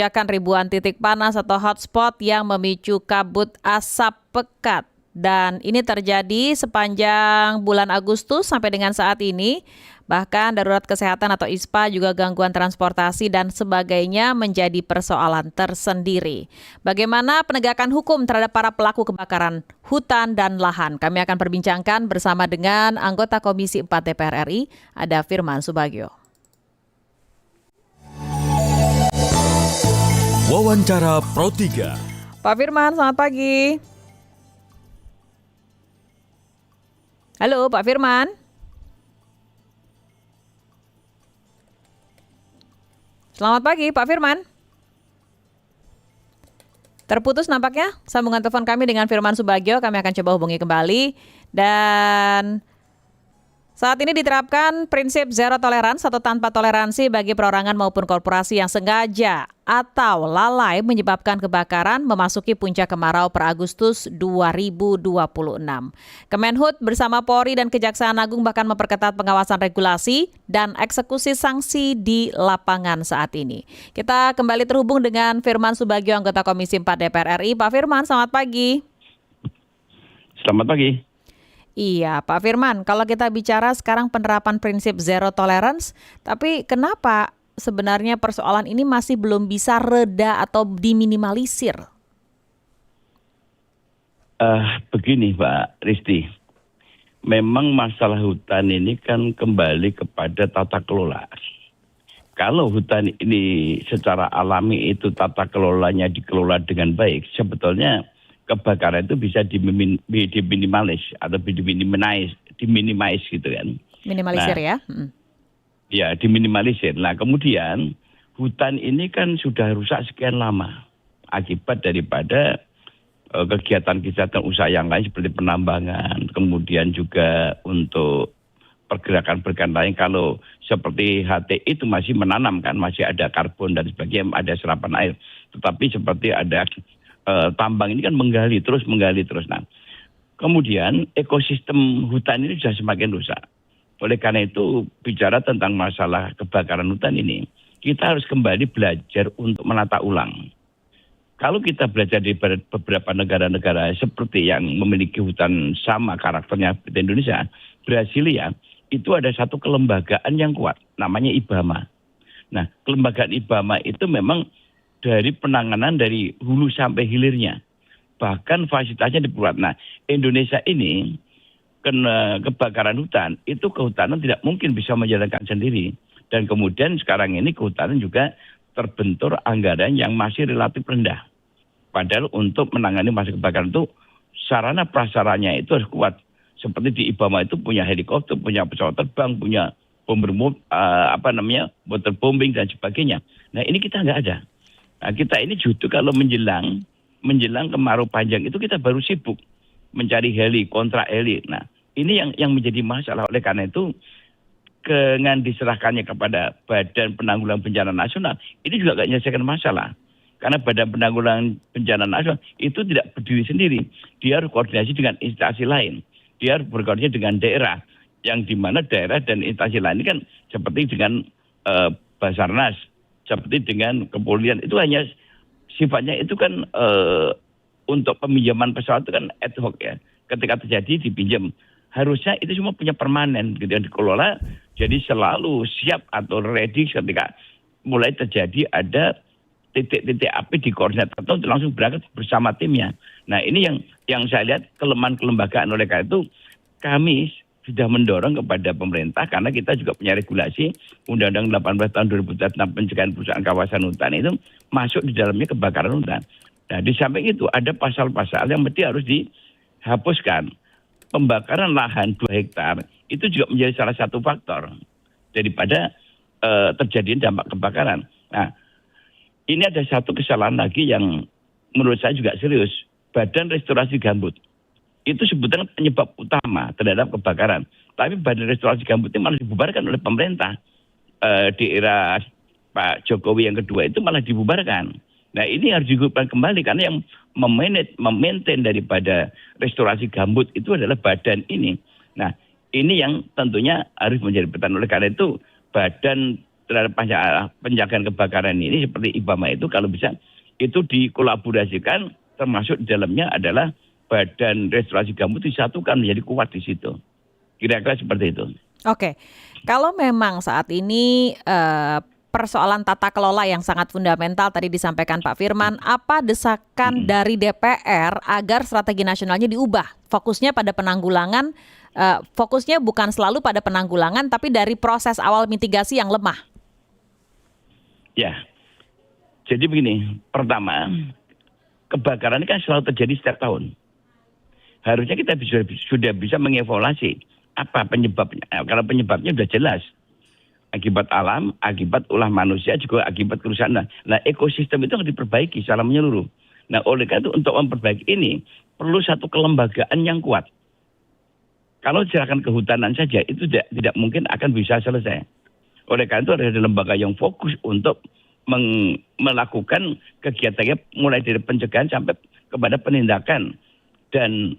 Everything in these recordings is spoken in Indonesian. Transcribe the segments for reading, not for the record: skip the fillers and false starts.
lonjakan ribuan titik panas atau hotspot yang memicu kabut asap pekat. Dan ini terjadi sepanjang bulan Agustus sampai dengan saat ini. Bahkan darurat kesehatan atau ISPA juga gangguan transportasi dan sebagainya menjadi persoalan tersendiri. Bagaimana penegakan hukum terhadap para pelaku kebakaran hutan dan lahan? Kami akan perbincangkan bersama dengan anggota Komisi 4 DPR RI, ada Firman Subagio. Wawancara Pro 3. Pak Firman, selamat pagi. Halo Pak Firman. Selamat pagi Pak Firman. Terputus nampaknya sambungan telepon kami dengan Firman Subagio. Kami akan coba hubungi kembali. Dan saat ini diterapkan prinsip zero tolerance atau tanpa toleransi bagi perorangan maupun korporasi yang sengaja atau lalai menyebabkan kebakaran memasuki puncak kemarau per Agustus 2026. Kemenhub bersama Polri dan Kejaksaan Agung bahkan memperketat pengawasan regulasi dan eksekusi sanksi di lapangan saat ini. Kita kembali terhubung dengan Firman Subagio, anggota Komisi 4 DPR RI. Pak Firman, selamat pagi. Selamat pagi. Iya, Pak Firman, kalau kita bicara sekarang penerapan prinsip zero tolerance, tapi kenapa sebenarnya persoalan ini masih belum bisa reda atau diminimalisir? Begini Pak Risti, memang masalah hutan ini kan kembali kepada tata kelola. Kalau hutan ini secara alami itu tata kelolanya dikelola dengan baik, sebetulnya kebakaran itu bisa diminimalis atau diminimais gitu kan. Minimalisir ya? Ya, diminimalisir. Nah kemudian hutan ini kan sudah rusak sekian lama akibat daripada kegiatan-kegiatan usaha yang lain seperti penambangan, kemudian juga untuk pergerakan-pergerakan lain. Kalau seperti HTI itu masih menanam kan, masih ada karbon dan sebagainya, ada serapan air. Tetapi seperti ada tambang ini kan menggali terus. Nah, kemudian ekosistem hutan ini sudah semakin rusak. Oleh karena itu, bicara tentang masalah kebakaran hutan ini, kita harus kembali belajar untuk menata ulang. Kalau kita belajar di beberapa negara-negara seperti yang memiliki hutan sama karakternya seperti Indonesia, Brasilia, itu ada satu kelembagaan yang kuat, namanya IBAMA. Nah, kelembagaan IBAMA itu memang dari penanganan dari hulu sampai hilirnya. Bahkan fasilitasnya dibuat. Nah, Indonesia ini kena kebakaran hutan, itu kehutanan tidak mungkin bisa menjalankan sendiri. Dan kemudian sekarang ini kehutanan juga terbentur anggaran yang masih relatif rendah. Padahal untuk menangani masalah kebakaran itu sarana prasaranya itu harus kuat. Seperti di IBAMA itu punya helikopter, punya pesawat terbang, punya waterbombing dan sebagainya. Nah, ini kita nggak ada. Nah, kita ini justru kalau menjelang kemarau panjang itu kita baru sibuk mencari heli, kontrak heli. Nah, ini yang menjadi masalah. Oleh karena itu, dengan diserahkannya kepada Badan Penanggulangan Bencana Nasional, ini juga nggak menyelesaikan masalah. Karena Badan Penanggulangan Bencana Nasional itu tidak berdiri sendiri. Dia harus koordinasi dengan instansi lain. Dia harus berkoordinasi dengan daerah. Yang di mana daerah dan instansi lain ini kan seperti dengan Basarnas, seperti dengan kepolisian, itu hanya sifatnya itu kan untuk peminjaman pesawat itu kan ad hoc ya. Ketika terjadi dipinjam. Harusnya itu semua punya permanen gitu yang dikelola. Jadi selalu siap atau ready ketika mulai terjadi ada titik-titik api di koordinat atau langsung berangkat bersama timnya. Nah ini yang saya lihat kelemahan kelembagaan. Oleh karena itu kami sudah mendorong kepada pemerintah karena kita juga punya regulasi Undang-Undang 18 tahun 2000 tentang pencegahan perusahaan kawasan hutan itu masuk di dalamnya kebakaran hutan. Nah di samping itu ada pasal-pasal yang mesti harus dihapuskan. Pembakaran lahan 2 hektar itu juga menjadi salah satu faktor daripada terjadinya dampak kebakaran. Nah ini ada satu kesalahan lagi yang menurut saya juga serius. Badan Restorasi Gambut. Itu sebetulnya penyebab utama terhadap kebakaran. Tapi Badan Restorasi Gambut itu malah dibubarkan oleh pemerintah. Di era Pak Jokowi yang kedua itu malah dibubarkan. Nah ini harus dihidupkan kembali karena yang memaintain daripada restorasi gambut itu adalah badan ini. Nah ini yang tentunya harus menjadi perhatian. Oleh karena itu Badan terhadap penjagaan kebakaran ini seperti IBAMA itu kalau bisa itu dikolaborasikan, termasuk di dalamnya adalah Badan Restorasi Gambut disatukan menjadi kuat di situ. Kira-kira seperti itu. Oke, kalau memang saat ini persoalan tata kelola yang sangat fundamental tadi disampaikan Pak Firman, apa desakan dari DPR agar strategi nasionalnya diubah? Fokusnya pada penanggulangan, fokusnya bukan selalu pada penanggulangan, tapi dari proses awal mitigasi yang lemah. Ya, jadi begini, pertama, kebakaran ini kan selalu terjadi setiap tahun. Harusnya kita sudah bisa mengevaluasi apa penyebabnya. Kalau penyebabnya sudah jelas. Akibat alam, akibat ulah manusia, juga akibat kerusakan. Nah, ekosistem itu harus diperbaiki secara menyeluruh. Nah, oleh karena itu untuk memperbaiki ini, perlu satu kelembagaan yang kuat. Kalau gerakan kehutanan saja, itu tidak mungkin akan bisa selesai. Oleh karena itu ada lembaga yang fokus untuk melakukan kegiatannya mulai dari pencegahan sampai kepada penindakan dan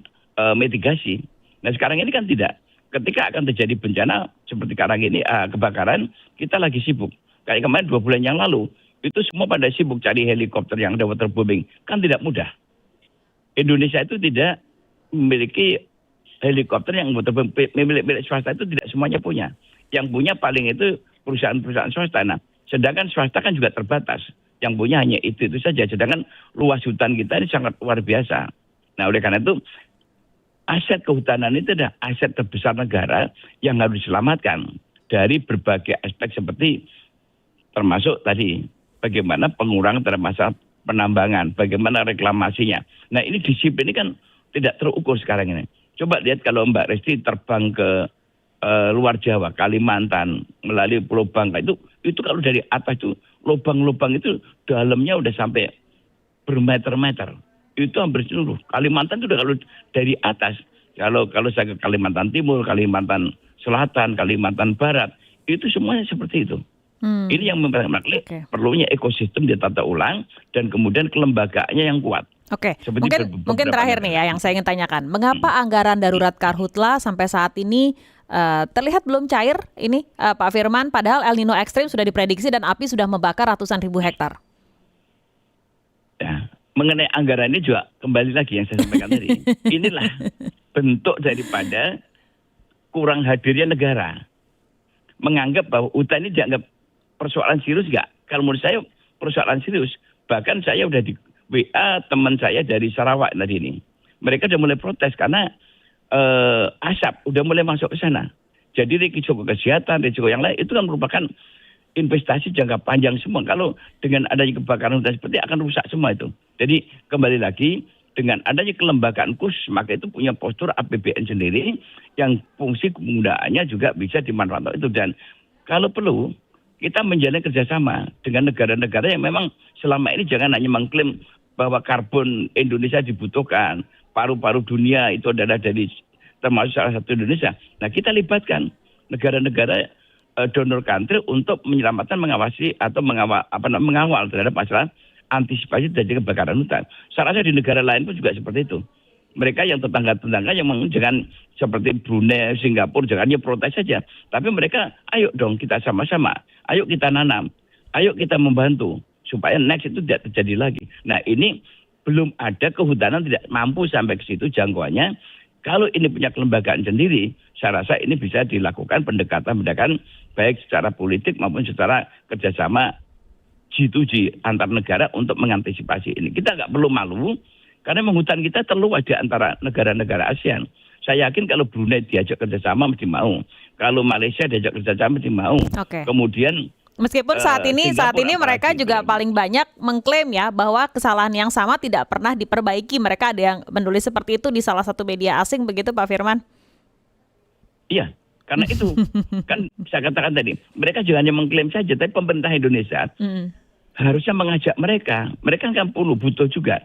mitigasi. Nah sekarang ini kan tidak. Ketika akan terjadi bencana seperti sekarang ini kebakaran, kita lagi sibuk. Kayak kemarin 2 bulan yang lalu, itu semua pada sibuk cari helikopter yang ada waterbombing. Kan tidak mudah. Indonesia itu tidak memiliki helikopter yang waterbombing. Milik swasta itu tidak semuanya punya. Yang punya paling itu perusahaan-perusahaan swasta. Nah, sedangkan swasta kan juga terbatas. Yang punya hanya itu saja. Sedangkan luas hutan kita ini sangat luar biasa. Nah, oleh karena itu, aset kehutanan itu adalah aset terbesar negara yang harus diselamatkan dari berbagai aspek seperti termasuk tadi bagaimana pengurangan terhadap masalah penambangan, bagaimana reklamasinya. Nah, ini disiplin ini kan tidak terukur sekarang ini. Coba lihat kalau Mbak Resti terbang ke luar Jawa, Kalimantan, melalui Pulau Bangka itu kalau dari atas itu lubang-lubang itu dalamnya udah sampai bermeter-meter. Itu hampir seluruh. Kalimantan itu udah kalau dari atas. Kalau saya ke Kalimantan Timur, Kalimantan Selatan, Kalimantan Barat, itu semuanya seperti itu. Ini yang mempermaklum perlunya ekosistem ditata ulang dan kemudian kelembagaannya yang kuat. Oke, mungkin terakhir nih ya yang saya ingin tanyakan. Mengapa anggaran darurat Karhutla sampai saat ini terlihat belum cair ini Pak Firman, padahal El Nino ekstrim sudah diprediksi dan api sudah membakar ratusan ribu hektar? Ya, mengenai anggaran ini juga kembali lagi yang saya sampaikan tadi. Inilah bentuk daripada kurang hadirnya negara. Menganggap bahwa hutan ini dianggap persoalan serius enggak? Kalau menurut saya persoalan serius. Bahkan saya udah di WA teman saya dari Sarawak tadi ini. Mereka udah mulai protes karena asap udah mulai masuk ke sana. Jadi risiko kesehatan, risiko yang lain itu kan merupakan investasi jangka panjang semua. Kalau dengan adanya kebakaran hutan seperti akan rusak semua itu. Jadi kembali lagi dengan adanya kelembagaan khusus, maka itu punya postur APBN sendiri yang fungsi penggunaannya juga bisa dimanfaatkan itu. Dan kalau perlu kita menjalin kerjasama dengan negara-negara yang memang selama ini jangan hanya mengklaim bahwa karbon Indonesia dibutuhkan, paru-paru dunia itu adalah dari termasuk salah satu Indonesia. Nah kita libatkan negara-negara donor country untuk menyelamatkan, mengawasi atau mengawal terhadap masalah antisipasi dari kebakaran hutan. Saya rasa di negara lain pun juga seperti itu. Mereka yang tetangga-tetangga yang jangan seperti Brunei, Singapura, jangan hanya protes saja. Tapi mereka, ayo dong kita sama-sama, ayo kita nanam, ayo kita membantu supaya next itu tidak terjadi lagi. Nah ini belum ada kehutanan tidak mampu sampai ke situ jangkauannya. Kalau ini punya kelembagaan sendiri, saya rasa ini bisa dilakukan pendekatan baik secara politik maupun secara kerjasama G2G antar negara untuk mengantisipasi ini. Kita nggak perlu malu karena hutan kita terluas di antara negara-negara ASEAN. Saya yakin kalau Brunei diajak kerjasama mesti mau. Kalau Malaysia diajak kerjasama mesti mau. Okay. Kemudian meskipun saat ini mereka juga paling banyak mengklaim ya bahwa kesalahan yang sama tidak pernah diperbaiki. Mereka ada yang menulis seperti itu di salah satu media asing begitu Pak Firman? Iya, karena itu kan saya katakan tadi, mereka juga hanya mengklaim saja, tapi pemerintah Indonesia harusnya mengajak mereka kan butuh juga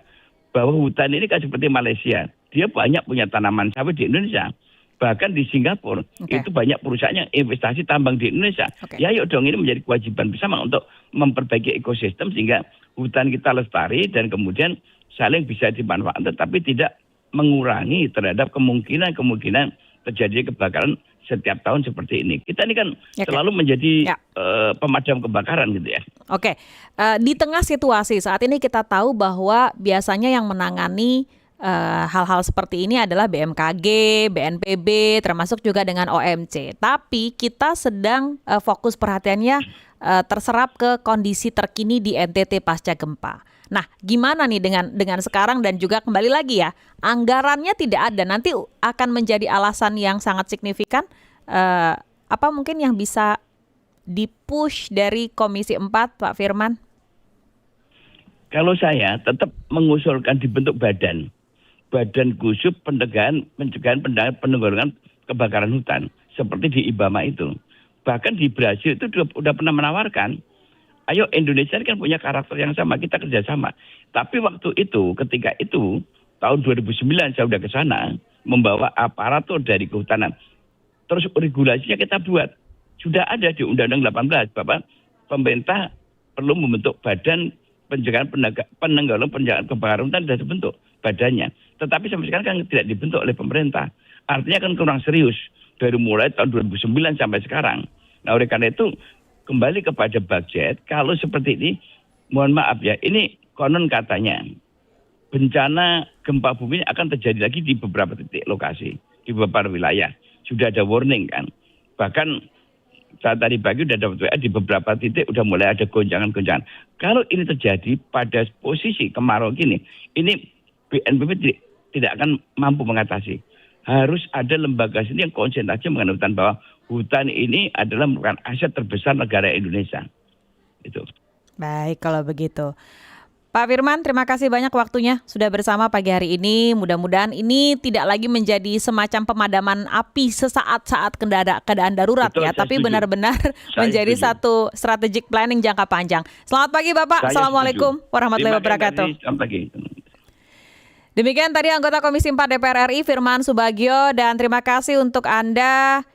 bahwa hutan ini kan seperti Malaysia, dia banyak punya tanaman sawit di Indonesia. Bahkan di Singapura itu banyak perusahaan yang investasi tambang di Indonesia. Ya yuk dong, ini menjadi kewajiban bersama untuk memperbaiki ekosistem sehingga hutan kita lestari dan kemudian saling bisa dimanfaatkan tetapi tidak mengurangi terhadap kemungkinan terjadi kebakaran setiap tahun seperti ini. Kita ini kan Oke. selalu menjadi Ya. pemadam kebakaran gitu ya. Oke, di tengah situasi saat ini kita tahu bahwa biasanya yang menangani hal-hal seperti ini adalah BMKG, BNPB, termasuk juga dengan OMC. Tapi kita sedang fokus perhatiannya terserap ke kondisi terkini di NTT pasca gempa. Nah, gimana nih dengan sekarang dan juga kembali lagi ya, anggarannya tidak ada. Nanti akan menjadi alasan yang sangat signifikan. Apa mungkin yang bisa di-push dari Komisi 4, Pak Firman? Kalau saya tetap mengusulkan dibentuk badan khusus pencegahan penanggulangan kebakaran hutan seperti di IBAMA itu. Bahkan di Brasil itu sudah pernah menawarkan, ayo Indonesia kan punya karakter yang sama, kita kerjasama. Tapi waktu itu, ketika itu tahun 2009 saya sudah ke sana membawa aparatur dari kehutanan. Terus regulasinya kita buat. Sudah ada di Undang-Undang 18 bahwa pemerintah perlu membentuk badan penanggulangan kebakaran hutan, sudah dibentuk badannya. Tetapi sampai sekarang kan tidak dibentuk oleh pemerintah. Artinya kan kurang serius dari mulai tahun 2009 sampai sekarang. Nah, oleh karena itu kembali kepada budget. Kalau seperti ini, mohon maaf ya, ini konon katanya bencana gempa bumi akan terjadi lagi di beberapa titik lokasi, di beberapa wilayah. Sudah ada warning kan. Bahkan saat tadi pagi sudah dapat WA di beberapa titik sudah mulai ada gonjangan-gonjangan. Kalau ini terjadi pada posisi kemarau gini, ini BNPB tidak akan mampu mengatasi. Harus ada lembaga sini yang konsentrasi mengenai hutan, bahwa hutan ini adalah merupakan aset terbesar negara Indonesia. Itu. Baik, kalau begitu. Pak Firman, terima kasih banyak waktunya sudah bersama pagi hari ini. Mudah-mudahan ini tidak lagi menjadi semacam pemadaman api sesaat saat keadaan darurat. Betul, ya, saya tapi setuju. benar-benar Saya menjadi setuju. satu strategic planning jangka panjang. Selamat pagi Bapak. Saya Assalamualaikum setuju. warahmatullahi Terima kasih, wabarakatuh. selamat pagi. Demikian tadi anggota Komisi 4 DPR RI Firman Subagio, dan terima kasih untuk Anda